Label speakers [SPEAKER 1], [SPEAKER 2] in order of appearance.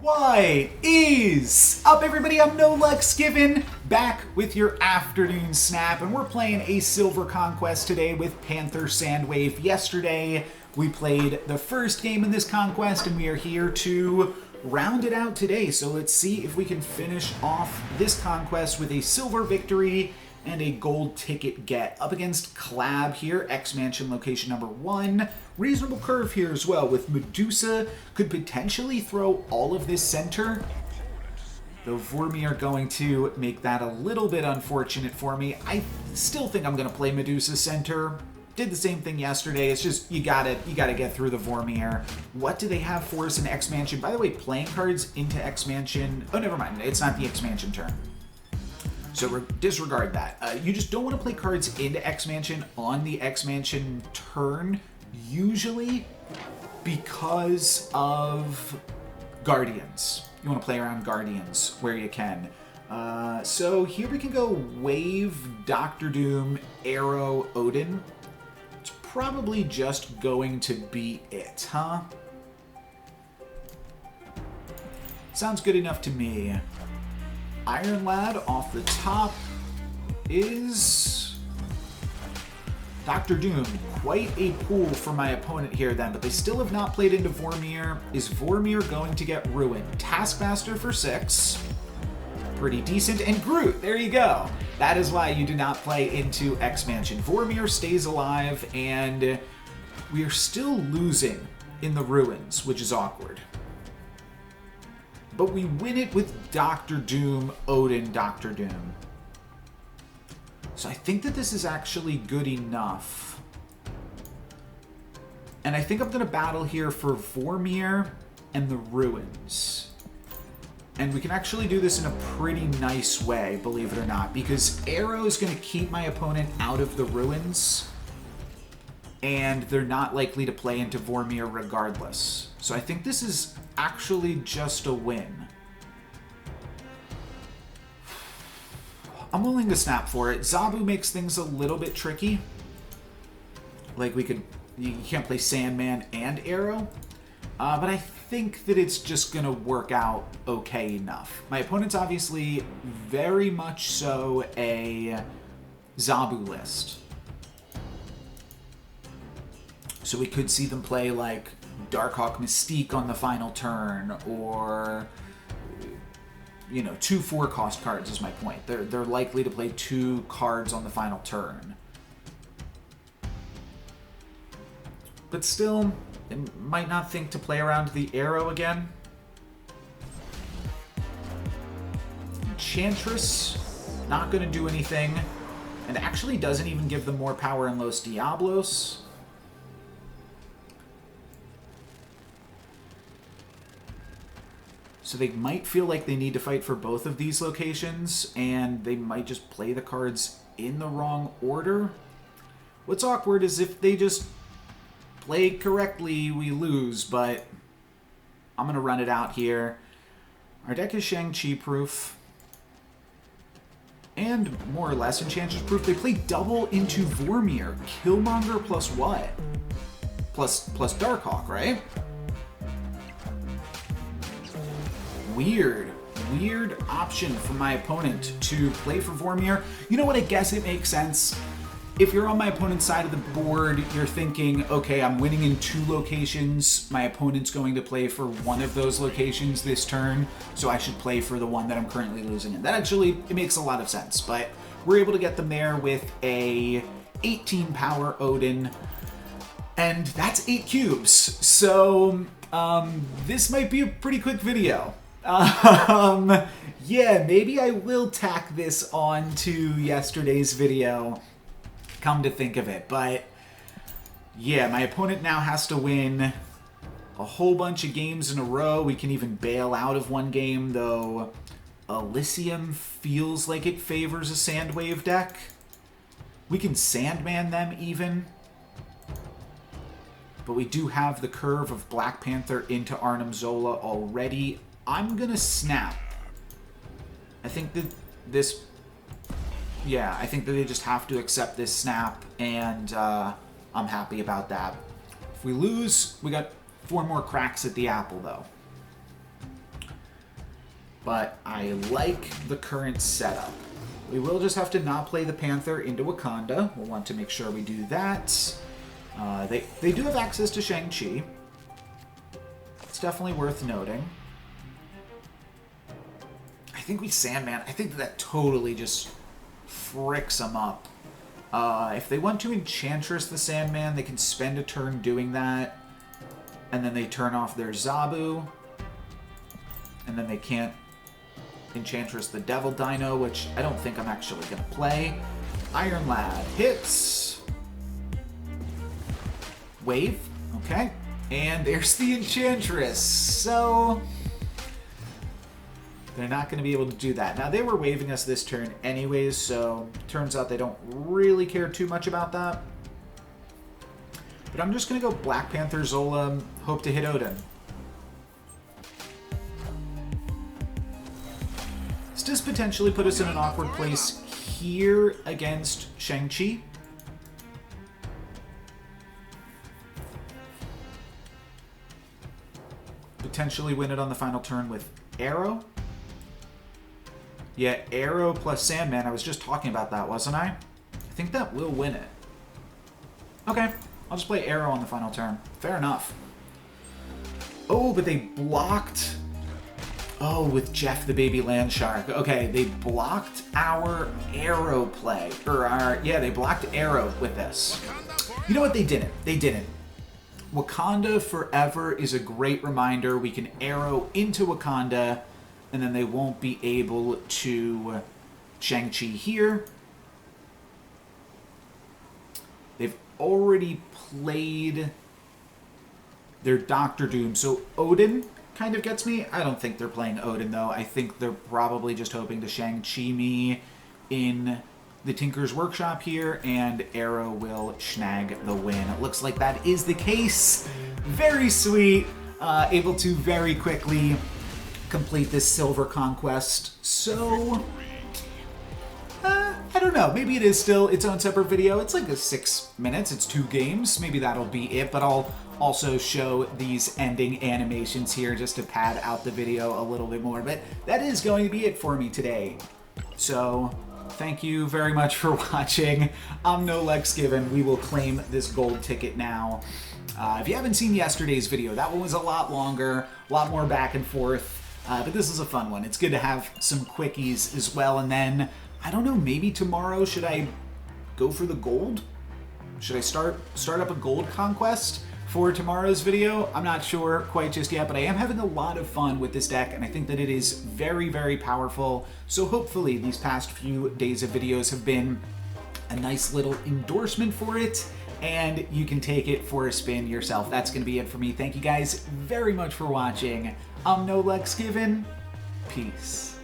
[SPEAKER 1] What is up, everybody? I'm No Lux Given, back with your afternoon snap, and we're playing a silver conquest today with Panther Sandwave. Yesterday, we played the first game in this conquest, and we are here to round it out today. So let's see if we can finish off this conquest with a silver victory and a gold ticket get. Up against Clab here, X-Mansion location number 1. Reasonable curve here as well, with Medusa could potentially throw all of this center. Though Vormir are going to make that a little bit unfortunate for me. I still think I'm going to play Medusa center. Did the same thing yesterday. It's just you gotta get through the Vormir. What do they have for us in X-Mansion? By the way, playing cards into X-Mansion. Oh, never mind. It's not the X-Mansion turn. So disregard that. You just don't want to play cards into X-Mansion on the X-Mansion turn, usually because of Guardians. You want to play around Guardians where you can. So here we can go Wave, Doctor Doom, Arrow, Odin. It's probably just going to be it, huh? Sounds good enough to me. Iron Lad off the top is Dr. Doom. Quite a pool for my opponent here then, but they still have not played into Vormir. Is Vormir going to get ruined? Taskmaster for 6. Pretty decent. And Groot, there you go. That is why you do not play into X-Mansion. Vormir stays alive, and we are still losing in the ruins, which is awkward. But we win it with Dr. Doom, Odin, Dr. Doom. So I think that this is actually good enough. And I think I'm going to battle here for Vormir and the Ruins. And we can actually do this in a pretty nice way, believe it or not, because Arrow is going to keep my opponent out of the Ruins, and they're not likely to play into Vormir regardless. So I think this is actually just a win. I'm willing to snap for it. Zabu makes things a little bit tricky. Like you can't play Sandman and Arrow. But I think that it's just gonna work out okay enough. My opponent's obviously very much so a Zabu list. So we could see them play like Darkhawk Mystique on the final turn, or, you know, 2 4-cost cards is my point. They're likely to play 2 cards on the final turn. But still, they might not think to play around the Arrow again. Enchantress, not going to do anything, and actually doesn't even give them more power in Los Diablos. So they might feel like they need to fight for both of these locations, and they might just play the cards in the wrong order. What's awkward is if they just play correctly, we lose, but I'm going to run it out here. Our deck is Shang-Chi proof, and more or less Enchantress proof. They play double into Vormir. Killmonger plus what? Plus Darkhawk, right? Weird option for my opponent to play for Vormir. You know what? I guess it makes sense. If you're on my opponent's side of the board, you're thinking, okay, I'm winning in 2 locations. My opponent's going to play for one of those locations this turn, so I should play for the one that I'm currently losing in. That actually, it makes a lot of sense, but we're able to get them there with a 18 power Odin, and that's 8 cubes. So, this might be a pretty quick video. Yeah, maybe I will tack this on to yesterday's video, come to think of it. But yeah, my opponent now has to win a whole bunch of games in a row. We can even bail out of one game, though Elysium feels like it favors a Sandwave deck. We can Sandman them even. But we do have the curve of Black Panther into Arnim Zola already. I'm gonna snap. I think that this... Yeah, I think that they just have to accept this snap, and I'm happy about that. If we lose, we got 4 more cracks at the apple, though. but I like the current setup. We will just have to not play the Panther into Wakanda. We'll want to make sure we do that. They do have access to Shang-Chi. It's definitely worth noting. I think we Sandman. I think that totally just fricks them up. If they want to Enchantress the Sandman, they can spend a turn doing that. And then they turn off their Zabu. And then they can't Enchantress the Devil Dino, which I don't think I'm actually going to play. Iron Lad hits. Wave. Okay. And there's the Enchantress. So they're not going to be able to do that. Now, they were waving us this turn anyways, so turns out they don't really care too much about that. But I'm just going to go Black Panther, Zola, hope to hit Odin. This does potentially put us in an awkward place here against Shang-Chi. Potentially win it on the final turn with Arrow. Yeah, Arrow plus Sandman. I was just talking about that, wasn't I? I think that will win it. Okay, I'll just play Arrow on the final turn. Fair enough. Oh, but they blocked... Oh, with Jeff the Baby Land Shark. Okay, they blocked our Arrow play. Yeah, they blocked Arrow with this. You know what? They didn't. They didn't. Wakanda Forever is a great reminder. We can Arrow into Wakanda, and then they won't be able to Shang-Chi here. They've already played their Doctor Doom, so Odin kind of gets me. I don't think they're playing Odin, though. I think they're probably just hoping to Shang-Chi me in the Tinker's Workshop here, and Arrow will snag the win. It looks like that is the case. Very sweet. Able to very quickly complete this silver conquest. So, I don't know. Maybe it is still its own separate video. It's like 6 minutes. It's 2 games. Maybe that'll be it, but I'll also show these ending animations here just to pad out the video a little bit more. But that is going to be it for me today. So, thank you very much for watching. I'm No Lex Given. We will claim this gold ticket now. If you haven't seen yesterday's video, that one was a lot longer, a lot more back and forth, but this is a fun one. It's good to have some quickies as well, and then, I don't know, maybe tomorrow, should I go for the gold? Should I start up a gold conquest for tomorrow's video? I'm not sure quite just yet, but I am having a lot of fun with this deck, and I think that it is very, very powerful. So hopefully these past few days of videos have been a nice little endorsement for it, and you can take it for a spin yourself. That's going to be it for me. Thank you guys very much for watching. I'm No Lex Given. Peace.